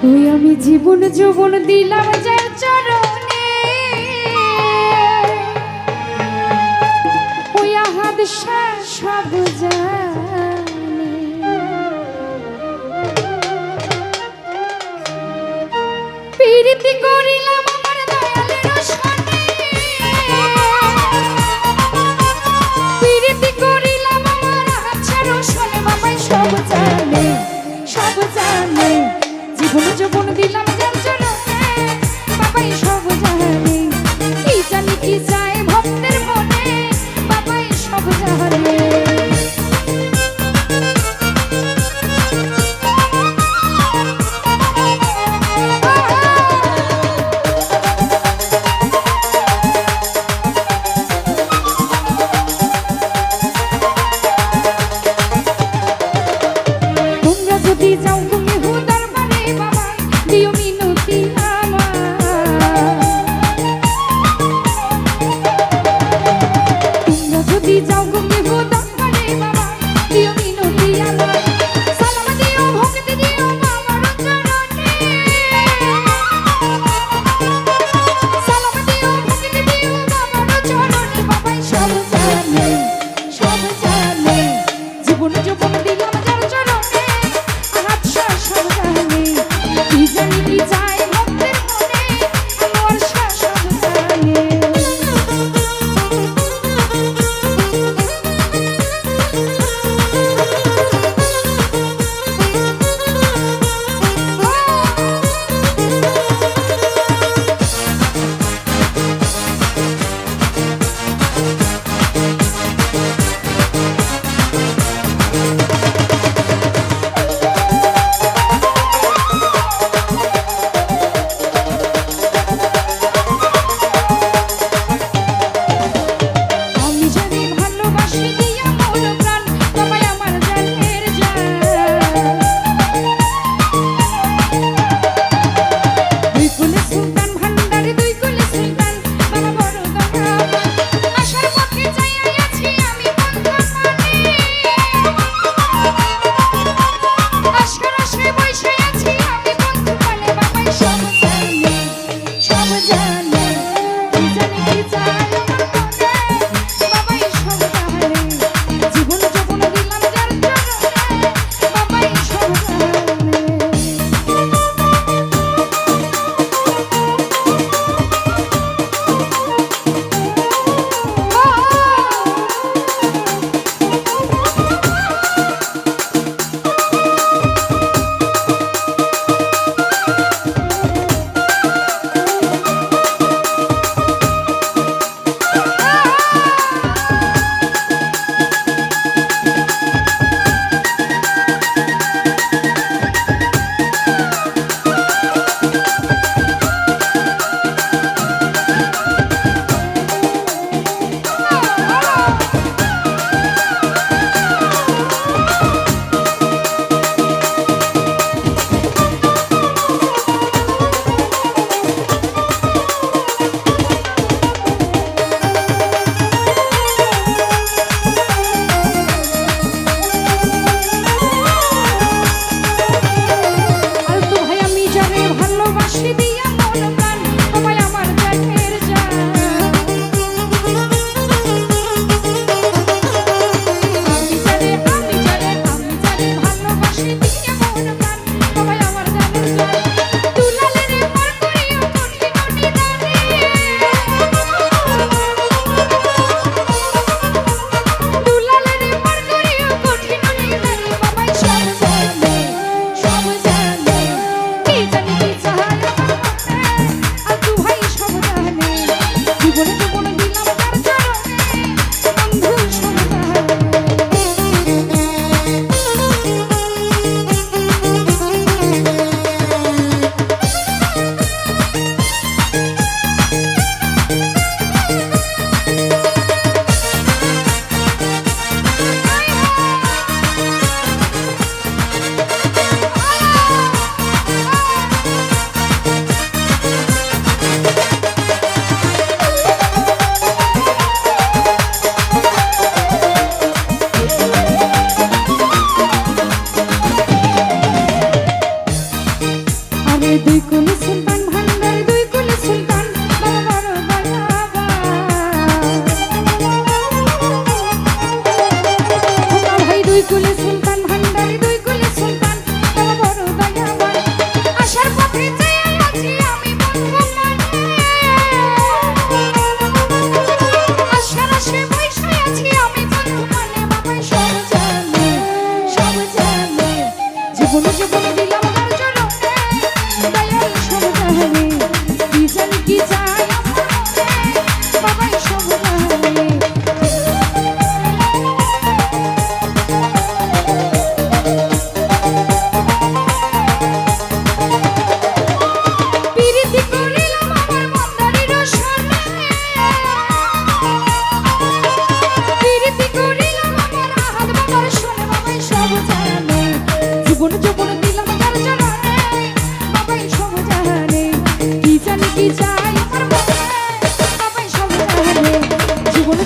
ওই আমি জীবন যৌবন দিলাম যার চরণে, ওই আহাদ সব জানে। প্রীতি করিলাম আমার দয়ালের সনে, প্রীতি করিলাম আমার আহাদ সনে। বাবাই সব জানে, সব জানে। জীবন যৌবন দিলাম যার চরণে, বাবাই সব জানে। কি জানি কি চায় ভক্তের মনে, বাবাই সব জানে। তোমরা যদি যাও তুমি হুদার বাড়ি, বাবা দিও মিনতি আমার। তোমরা যদি যাও তুমি হুদার বাড়ি, বাবা দিও মিনতি আমার। সালাম দিও ভক্তি দিও বাবার চরণে, সালাম দিও ভক্তি দিও বাবার চরণে। বাবাই সব জানে, সব জানে। জীবন যৌবন দিলাম যার চরণে, আহাদ দুই কুলে সুলতান ভান্ডার দুই কুলে সুলতান বাবা বড় দয়াবান ভাই দুই কুলে সুলতান ভান্ডার দুই কুলে সুলতান বাবা বড় দয়াবান আসার পথে চেয়ে আছি আমি বন্ধু আশার আশে বসে আছি আমি বন্ধু মানে বাবাই সব জানে জীবন জীবন দিলাম তার জন্য দয়াল সব জানে কি জানি কি চাই আমার মনে বাবাই সব জানে প্রীতি করিলাম আমার মন্দারের সনে প্রীতি করিলাম আমার আহাদ বাবার সনে বাবাই সব জানে জীবন জীবন দিলাম তার জন্য বাবাই সব জানে কি জানি কি চাই আমার মনে বাবাই সব জানে জীবন